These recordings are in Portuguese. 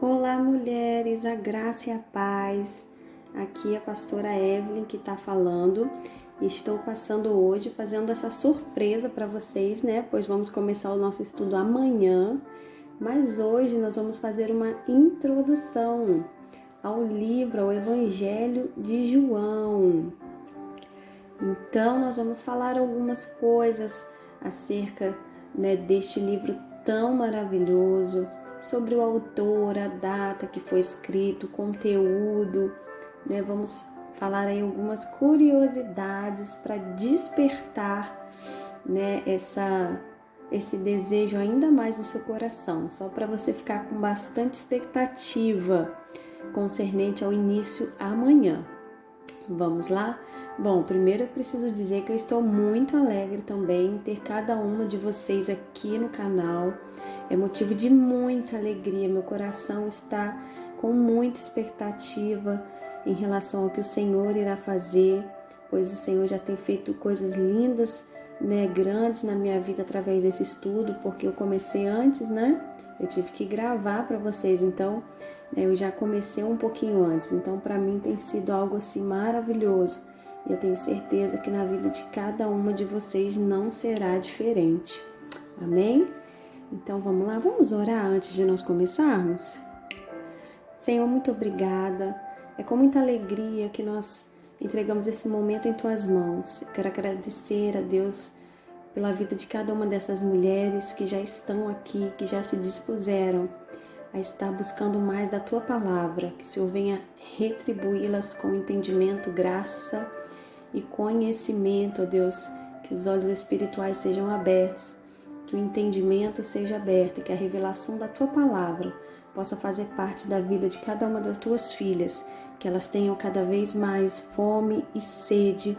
Olá, mulheres, a graça e a paz. Aqui é a pastora Evelyn que está falando. Estou passando hoje fazendo essa surpresa para vocês, né? Pois vamos começar o nosso estudo amanhã. Mas hoje nós vamos fazer uma introdução ao livro, ao Evangelho de João. Então, nós vamos falar algumas coisas acerca, deste livro tão maravilhoso, sobre o autor, a data que foi escrito, o conteúdo, Vamos falar aí algumas curiosidades para despertar, esse desejo ainda mais no seu coração, só para você ficar com bastante expectativa concernente ao início amanhã. Vamos lá? Bom, primeiro eu preciso dizer que eu estou muito alegre também em ter cada uma de vocês aqui no canal. É motivo de muita alegria, meu coração está com muita expectativa em relação ao que o Senhor irá fazer, pois o Senhor já tem feito coisas lindas, grandes na minha vida através desse estudo, porque eu comecei antes, Eu tive que gravar para vocês, então eu já comecei um pouquinho antes, então para mim tem sido algo assim maravilhoso. E eu tenho certeza que na vida de cada uma de vocês não será diferente. Amém? Então vamos lá, vamos orar antes de nós começarmos? Senhor, muito obrigada. É com muita alegria que nós entregamos esse momento em Tuas mãos. Eu quero agradecer a Deus pela vida de cada uma dessas mulheres que já estão aqui, que já se dispuseram a estar buscando mais da Tua palavra. Que o Senhor venha retribuí-las com entendimento, graça e conhecimento, ó Deus. Que os olhos espirituais sejam abertos, que o entendimento seja aberto, que a revelação da Tua palavra possa fazer parte da vida de cada uma das Tuas filhas, que elas tenham cada vez mais fome e sede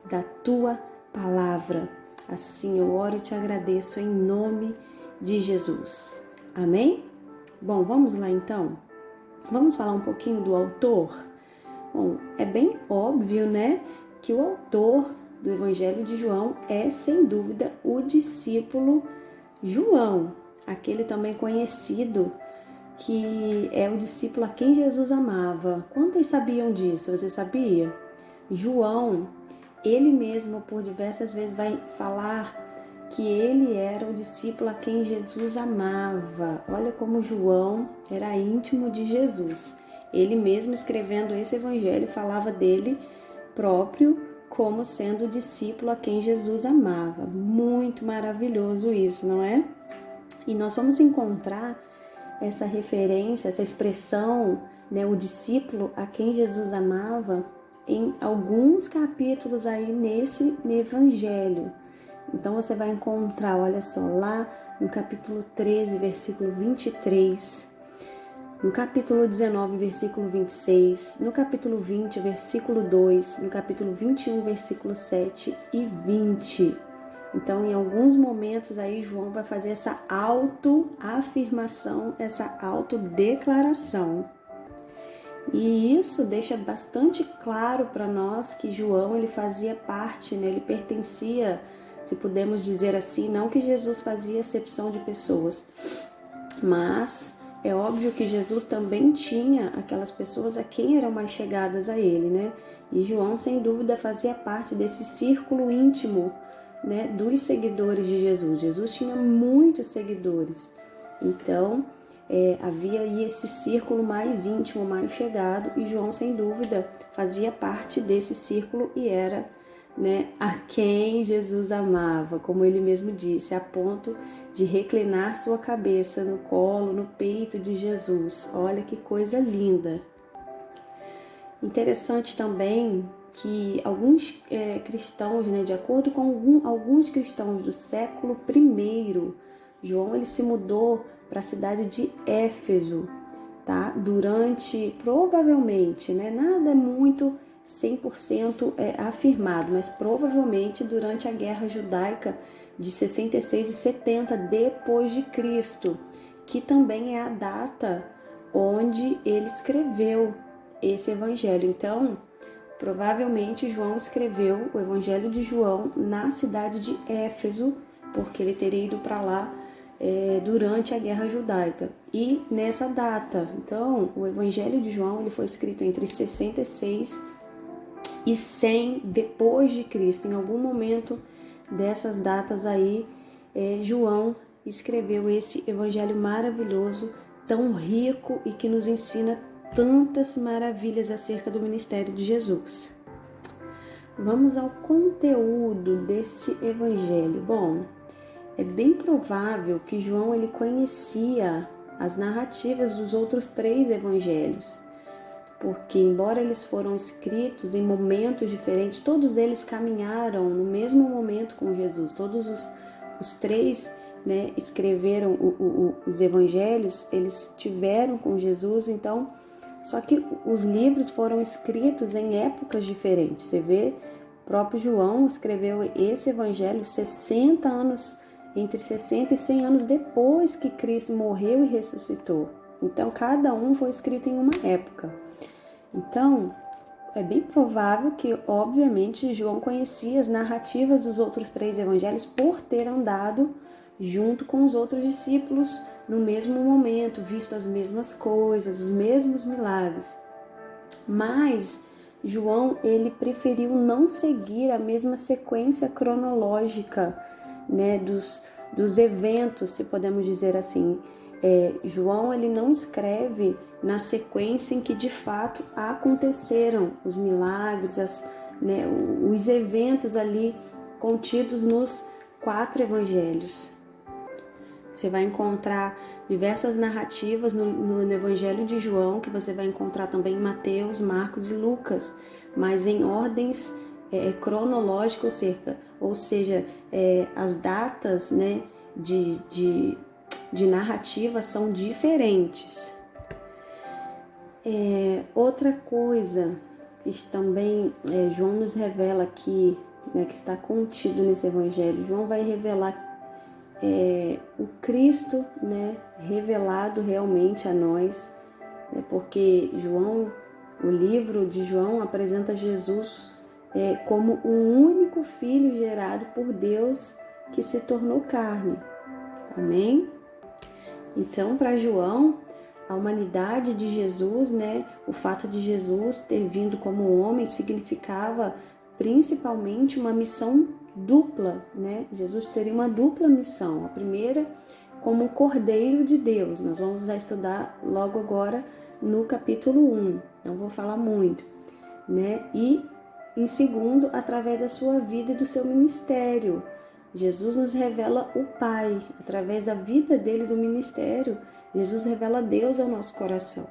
da Tua palavra. Assim eu oro e te agradeço em nome de Jesus. Amém? Bom, vamos lá então? Vamos falar um pouquinho do autor? Bom, é bem óbvio, que o autor do Evangelho de João é, sem dúvida, o discípulo João, aquele também conhecido que é o discípulo a quem Jesus amava. Quantas sabiam disso? Você sabia? João, ele mesmo por diversas vezes vai falar que ele era o discípulo a quem Jesus amava. Olha como João era íntimo de Jesus. Ele mesmo escrevendo esse evangelho falava dele próprio como sendo o discípulo a quem Jesus amava. Muito maravilhoso isso, não é? E nós vamos encontrar essa referência, essa expressão, o discípulo a quem Jesus amava, em alguns capítulos aí no Evangelho. Então você vai encontrar, olha só, lá no capítulo 13, versículo 23, no capítulo 19, versículo 26, no capítulo 20, versículo 2, no capítulo 21, versículo 7 e 20. Então, em alguns momentos aí, João vai fazer essa autoafirmação, essa autodeclaração. E isso deixa bastante claro para nós que João, ele fazia parte, ele pertencia, se podemos dizer assim, não que Jesus fazia acepção de pessoas, mas é óbvio que Jesus também tinha aquelas pessoas a quem eram mais chegadas a ele, E João, sem dúvida, fazia parte desse círculo íntimo, dos seguidores de Jesus. Jesus tinha muitos seguidores, então havia aí esse círculo mais íntimo, mais chegado, e João, sem dúvida, fazia parte desse círculo e era, a quem Jesus amava, como ele mesmo disse, a ponto de reclinar sua cabeça no colo, no peito de Jesus. Olha que coisa linda! Interessante também que alguns cristãos, de acordo com alguns cristãos do século I, João ele se mudou para a cidade de Éfeso, tá? Provavelmente, nada é muito 100% afirmado, mas provavelmente durante a Guerra Judaica de 66 e 70 depois de Cristo, que também é a data onde ele escreveu esse evangelho. Então, provavelmente João escreveu o Evangelho de João na cidade de Éfeso, porque ele teria ido para lá durante a Guerra Judaica e nessa data. Então, o Evangelho de João ele foi escrito entre 66 e 100 depois de Cristo. Em algum momento dessas datas aí, João escreveu esse Evangelho maravilhoso, tão rico e que nos ensina tantas maravilhas acerca do ministério de Jesus. Vamos ao conteúdo deste Evangelho. Bom, é bem provável que João ele conhecia as narrativas dos outros 3 evangelhos, porque embora eles foram escritos em momentos diferentes, todos eles caminharam no mesmo momento com Jesus. Todos os 3, né, escreveram os evangelhos, eles tiveram com Jesus, então, só que os livros foram escritos em épocas diferentes. Você vê, o próprio João escreveu esse evangelho 60 anos, entre 60 e 100 anos depois que Cristo morreu e ressuscitou. Então, cada um foi escrito em uma época. Então, é bem provável que, obviamente, João conhecia as narrativas dos outros 3 evangelhos por ter andado junto com os outros discípulos no mesmo momento, visto as mesmas coisas, os mesmos milagres. Mas João, ele preferiu não seguir a mesma sequência cronológica, né, dos eventos, se podemos dizer assim. João ele não escreve na sequência em que de fato aconteceram os milagres, os eventos ali contidos nos 4 evangelhos. Você vai encontrar diversas narrativas no Evangelho de João, que você vai encontrar também em Mateus, Marcos e Lucas, mas em ordens cronológicas, ou seja, as datas, né, de narrativa são diferentes. Outra coisa que também João nos revela aqui, né, que está contido nesse Evangelho, João vai revelar o Cristo, né, revelado realmente a nós, né, porque o livro de João apresenta Jesus como o único Filho gerado por Deus que se tornou carne. Amém? Então, para João, a humanidade de Jesus, né, o fato de Jesus ter vindo como homem significava principalmente uma missão dupla, né? Jesus teria uma dupla missão. A primeira, como um Cordeiro de Deus. Nós vamos estudar logo agora no capítulo 1. Não vou falar muito, né? E em segundo, através da sua vida e do seu ministério. Jesus nos revela o Pai. Através da vida dele e do ministério, Jesus revela Deus ao nosso coração.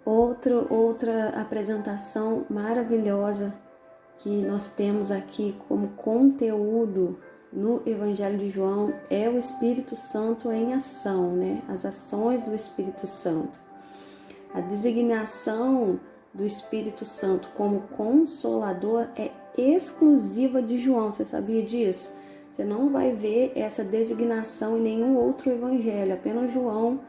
Outra apresentação maravilhosa que nós temos aqui como conteúdo no Evangelho de João é o Espírito Santo em ação, né? As ações do Espírito Santo. A designação do Espírito Santo como Consolador é exclusiva de João. Você sabia disso? Você não vai ver essa designação em nenhum outro evangelho. Apenas João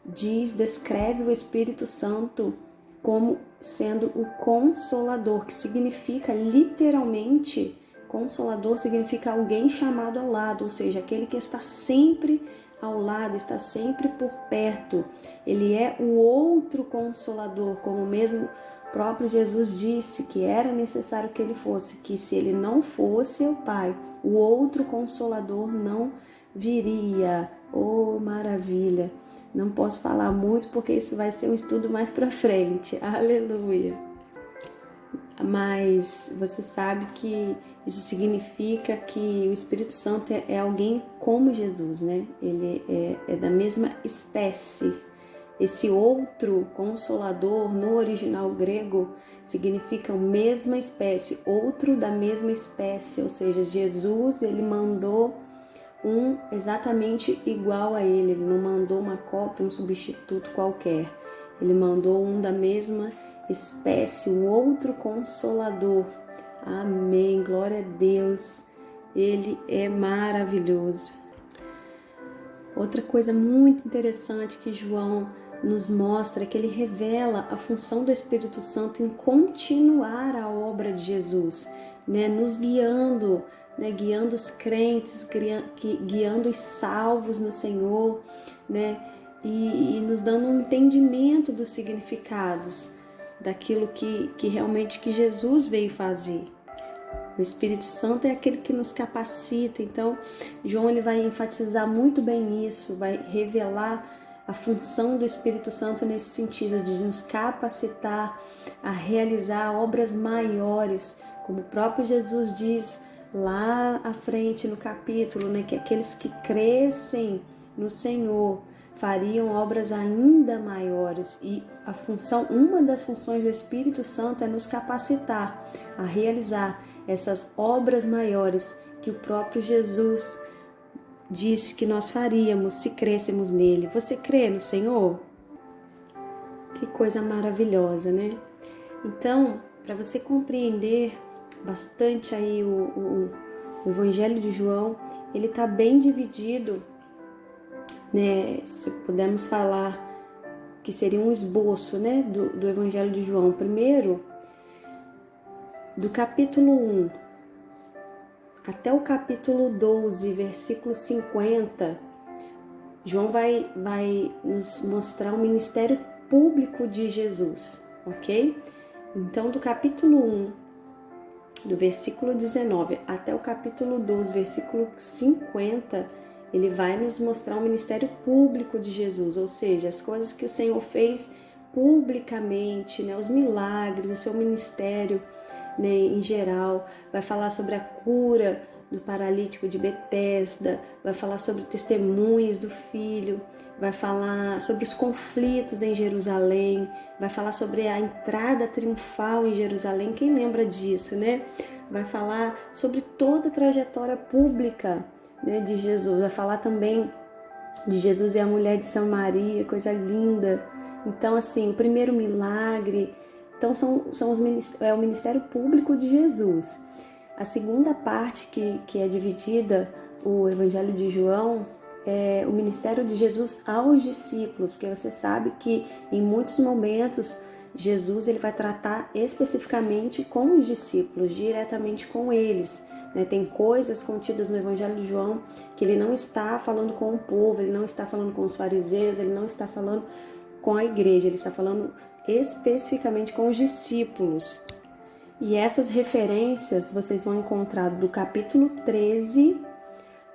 descreve o Espírito Santo como sendo o Consolador, que significa literalmente, Consolador significa alguém chamado ao lado, ou seja, aquele que está sempre ao lado, está sempre por perto. Ele é o outro Consolador, como mesmo próprio Jesus disse que era necessário que ele fosse, que se ele não fosse o Pai, o outro Consolador não viria. Oh, maravilha! Não posso falar muito porque isso vai ser um estudo mais para frente. Aleluia! Mas você sabe que isso significa que o Espírito Santo é alguém como Jesus, né? Ele é da mesma espécie. Esse outro Consolador, no original grego, significa mesma espécie, outro da mesma espécie, ou seja, Jesus, ele mandou um exatamente igual a ele não mandou uma cópia, um substituto qualquer, ele mandou um da mesma espécie, um outro Consolador. Amém, glória a Deus, ele é maravilhoso. Outra coisa muito interessante que João nos mostra é que ele revela a função do Espírito Santo em continuar a obra de Jesus, né? Nos guiando né, guiando os crentes, guiando os salvos no Senhor, né, e nos dando um entendimento dos significados daquilo que realmente que Jesus veio fazer. O Espírito Santo é aquele que nos capacita. Então, João ele vai enfatizar muito bem isso, vai revelar a função do Espírito Santo nesse sentido de nos capacitar a realizar obras maiores, como o próprio Jesus diz lá à frente no capítulo, né, que aqueles que crescem no Senhor fariam obras ainda maiores. E uma das funções do Espírito Santo é nos capacitar a realizar essas obras maiores que o próprio Jesus disse que nós faríamos se crescêssemos nele. Você crê no Senhor? Que coisa maravilhosa, né? Então, para você compreender bastante aí o Evangelho de João, ele está bem dividido, né? Se pudermos falar que seria um esboço, né, do Evangelho de João. Primeiro, do capítulo 1 até o capítulo 12, versículo 50, João vai nos mostrar o ministério público de Jesus, ok? Então, do capítulo 1, do versículo 19 até o capítulo 12, versículo 50, ele vai nos mostrar o ministério público de Jesus, ou seja, as coisas que o Senhor fez publicamente, né, os milagres, o seu ministério, né, em geral. Vai falar sobre a cura do paralítico de Betesda, vai falar sobre testemunhos do Filho, vai falar sobre os conflitos em Jerusalém, vai falar sobre a entrada triunfal em Jerusalém. Quem lembra disso, né? Vai falar sobre toda a trajetória pública, né, de Jesus. Vai falar também de Jesus e a mulher de Samaria, coisa linda. Então, assim, o primeiro milagre. Então, é o ministério público de Jesus. A segunda parte que é dividida, o Evangelho de João, é o ministério de Jesus aos discípulos, porque você sabe que em muitos momentos Jesus ele vai tratar especificamente com os discípulos, diretamente com eles. Né? Tem coisas contidas no Evangelho de João que ele não está falando com o povo, ele não está falando com os fariseus, ele não está falando com a igreja, ele está falando especificamente com os discípulos. E essas referências vocês vão encontrar do capítulo 13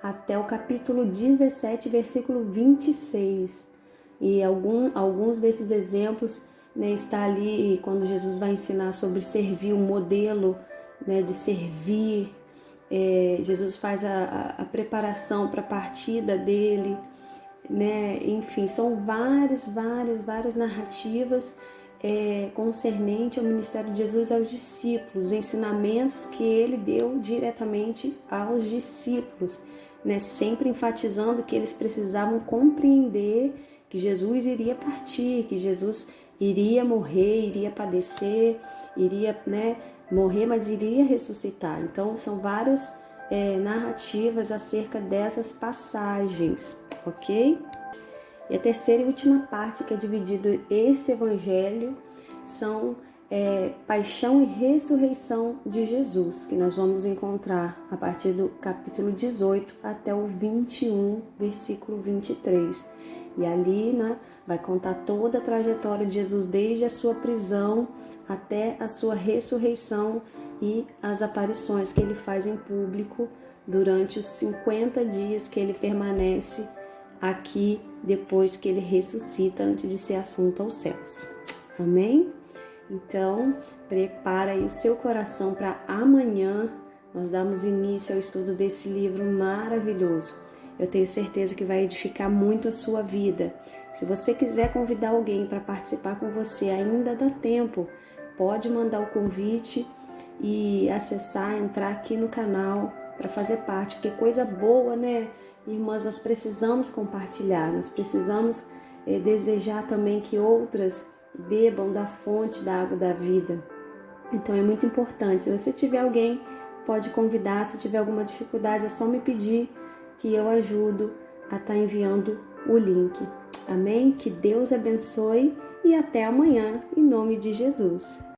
até o capítulo 17, versículo 26. E alguns desses exemplos, né, está ali quando Jesus vai ensinar sobre servir, o modelo, né, de servir. Jesus faz a preparação para a partida dele, né? Enfim, são várias narrativas concernente ao ministério de Jesus aos discípulos, ensinamentos que ele deu diretamente aos discípulos, né? Sempre enfatizando que eles precisavam compreender que Jesus iria partir, que Jesus iria morrer, iria padecer, iria, né, morrer, mas iria ressuscitar. Então, são várias narrativas acerca dessas passagens, ok? E a terceira e última parte que é dividido esse evangelho são paixão e ressurreição de Jesus, que nós vamos encontrar a partir do capítulo 18 até o 21, versículo 23. E ali, né, vai contar toda a trajetória de Jesus desde a sua prisão até a sua ressurreição e as aparições que ele faz em público durante os 50 dias que ele permanece aqui depois que ele ressuscita antes de ser assunto aos céus. Amém? Então, prepara aí o seu coração para amanhã nós darmos início ao estudo desse livro maravilhoso. Eu tenho certeza que vai edificar muito a sua vida. Se você quiser convidar alguém para participar com você, ainda dá tempo. Pode mandar o convite e acessar, entrar aqui no canal para fazer parte, porque coisa boa, né? Irmãs, nós precisamos compartilhar, nós precisamos desejar também que outras bebam da fonte da água da vida. Então é muito importante. Se você tiver alguém, pode convidar. Se tiver alguma dificuldade, é só me pedir que eu ajudo a estar enviando o link. Amém? Que Deus abençoe e até amanhã, em nome de Jesus.